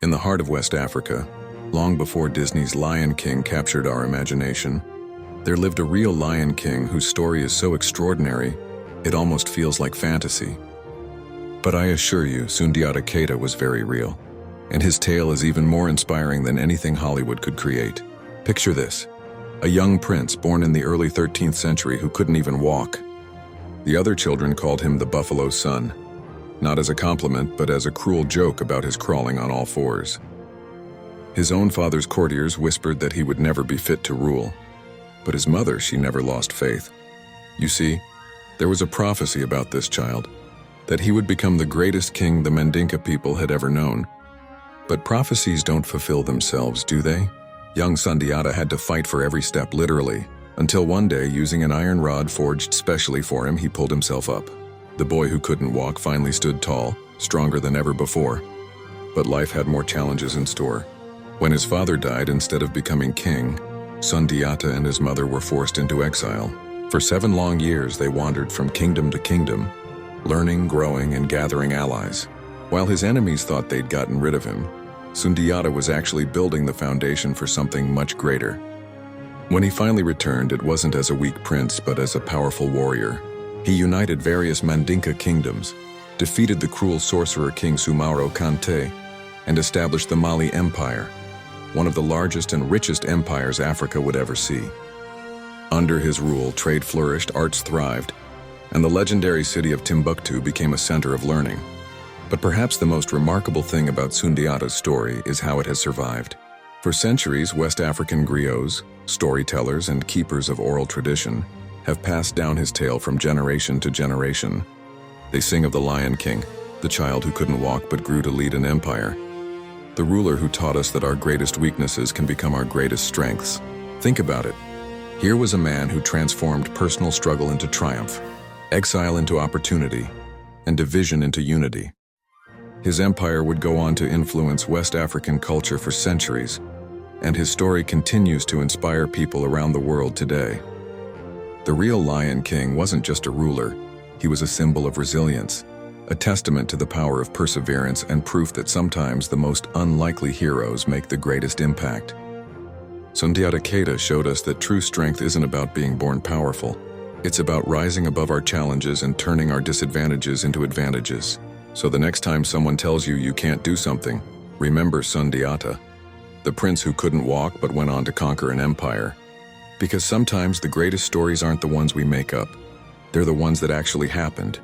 In the heart of West Africa, long before Disney's Lion King captured our imagination, there lived a real Lion King whose story is so extraordinary, it almost feels like fantasy. But I assure you, Sundiata Keita was very real, and his tale is even more inspiring than anything Hollywood could create. Picture this: a young prince born in the early 13th century who couldn't even walk. The other children called him the Buffalo Son, not as a compliment, but as a cruel joke about his crawling on all fours. His own father's courtiers whispered that he would never be fit to rule, but his mother, she never lost faith. You see, there was a prophecy about this child, that he would become the greatest king the Mandinka people had ever known. But prophecies don't fulfill themselves, do they? Young Sundiata had to fight for every step, literally, until one day, using an iron rod forged specially for him, he pulled himself up. The boy who couldn't walk finally stood tall, stronger than ever before. But life had more challenges in store. When his father died, instead of becoming king, Sundiata and his mother were forced into exile. For 7 long years, they wandered from kingdom to kingdom, learning, growing, and gathering allies. While his enemies thought they'd gotten rid of him, Sundiata was actually building the foundation for something much greater. When he finally returned, it wasn't as a weak prince, but as a powerful warrior. He united various Mandinka kingdoms, defeated the cruel sorcerer King Sumaoro Kante, and established the Mali Empire, one of the largest and richest empires Africa would ever see. Under his rule, trade flourished, arts thrived, and the legendary city of Timbuktu became a center of learning. But perhaps the most remarkable thing about Sundiata's story is how it has survived. For centuries, West African griots, storytellers, and keepers of oral tradition have passed down his tale from generation to generation. They sing of the Lion King, the child who couldn't walk but grew to lead an empire, the ruler who taught us that our greatest weaknesses can become our greatest strengths. Think about it. Here was a man who transformed personal struggle into triumph, exile into opportunity, and division into unity. His empire would go on to influence West African culture for centuries, and his story continues to inspire people around the world today. The real Lion King wasn't just a ruler, he was a symbol of resilience, a testament to the power of perseverance and proof that sometimes the most unlikely heroes make the greatest impact. Sundiata Keita showed us that true strength isn't about being born powerful. It's about rising above our challenges and turning our disadvantages into advantages. So the next time someone tells you you can't do something, remember Sundiata, the prince who couldn't walk but went on to conquer an empire. Because sometimes the greatest stories aren't the ones we make up, they're the ones that actually happened.